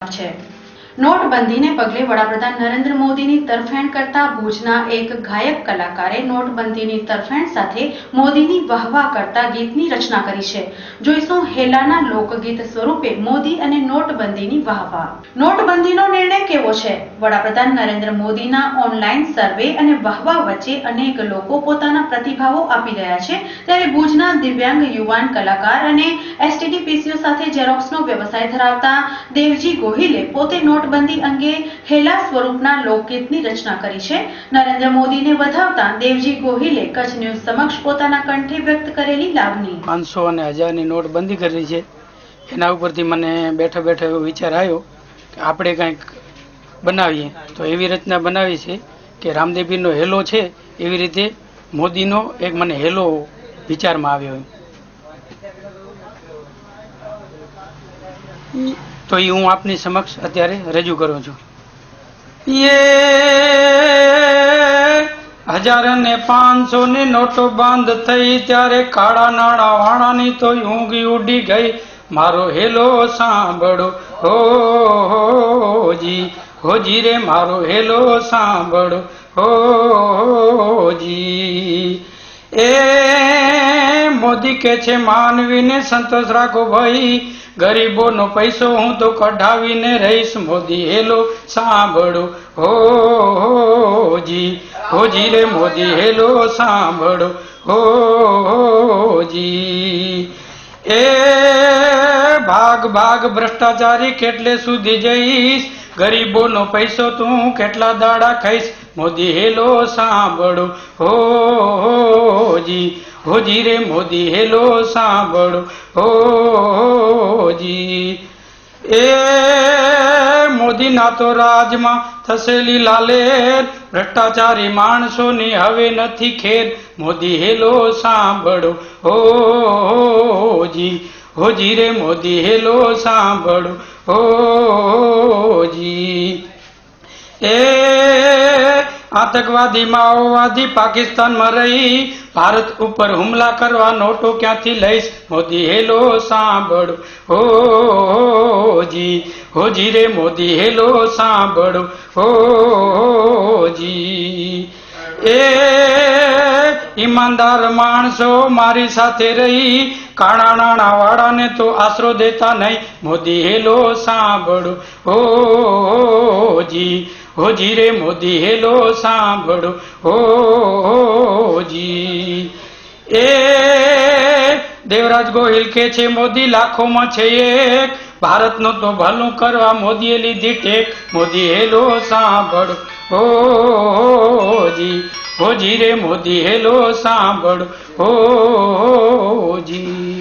છે। નોટબંધીને પગલે વડાપ્રધાન નરેન્દ્ર મોદીની તરફેણ કરતા ભુજના એક ગાયક કલાકારે નોટબંધીની તરફેણ સાથે મોદીની વાહવાહ કરતા ગીતની રચના કરી છે। જોઈશું હેલાના લોકગીત સ્વરૂપે મોદી અને નોટબંધીની વાહવાહ। નોટબંધીનો નિર્ણય કેવો છે? વડાપ્રધાન નરેન્દ્ર મોદીના ઓનલાઈન સર્વે અને વાહવાહ વચ્ચે અનેક લોકો પોતાના પ્રતિભાવો આપી રહ્યા છે। ત્યારે ભુજના દિવ્યાંગ યુવાન કલાકાર અને એસટીડીપીસીઓ સાથે ઝેરોક્સનો વ્યવસાય ધરાવતા દેવજી ગોહિલે પોતે નોટબંધી અંગે હેલા સ્વરૂપના લોકગીતની રચના કરી છે। નરેન્દ્ર મોદીને વધાવતા દેવજી ગોહિલે કચ્છ ન્યૂઝ સમક્ષ પોતાના કંઠે વ્યક્ત કરેલી લાગણી। 500 અને 1000ની નોટબંધી કરી છે, એના ઉપરથી મને બેઠા બેઠા એવો વિચાર આવ્યો કે આપણે કંઈક બનાવીએ। તો એવી રચના બનાવી છે કે રામદેવપીરનો હેલો છે એવી રીતે મોદીનો એક મને હેલો વિચારમાં આવ્યો। તો એ હું આપની સમક્ષ અત્યારે રજૂ કરું છું। 1000 અને 500 ની નોટો બંધ થઈ ત્યારે કાળા નાણાં વાળાની તો ઊંઘી ઉડી ગઈ। મારો હેલો સાંભળો હોજી હોજી રે, મારો હેલો સાંભળો હોજી। એ મોદી કે છે માનવીને સંતોષ રાખો ભાઈ, ગરીબોનો પૈસો હું તો કઢાવીને રહીશ। મોદી હેલો સાંભળો હોજી હોજી રે, મોદી હેલો સાંભળો હોજી। એ ભાગ ભાગ ભ્રષ્ટાચારી કેટલે સુધી જઈશ, ગરીબોનો પૈસો તું કેટલા દાડા ખાઈશ। મોદી હેલો સાંભળો હોજી હોજી રે, મોદી હેલો સાંભળો હોજી। એ મોદીના તો રાજમાં થશેલી લાલેર, ભ્રષ્ટાચારી માણસોની હવે નથી ખેર। મોદી હેલો સાંભળો હોજી હોજી રે, મોદી હેલો સાંભળો હોજી। એ આતંકવાદી માઓવાદી પાકિસ્તાનમાં રહી ભારત ઉપર હુમલા કરવા નોટો ક્યાંથી લઈશ। મોદી હેલો સાંભળો હોજી હોજી રે, મોદી હેલો સાંભળો હોજી। એ ઈમાનદાર માણસો મારી સાથે રહી કાળા નાણાં વાળાને તો આશરો દેતા નહીં। મોદી હેલો સાંભળો હોજી હોજી રે, મોદી હેલો સાંભળો હોજી। એ દેવરાજ ગોહિલ કે છે મોદી લાખોમાં છે એક, ભારતનો તો ભલું કરવા મોદીએ લીધી ટેક। મોદી હેલો સાંભળો હોજી હોજી રે, મોદી હેલો સાંભળો હોજી।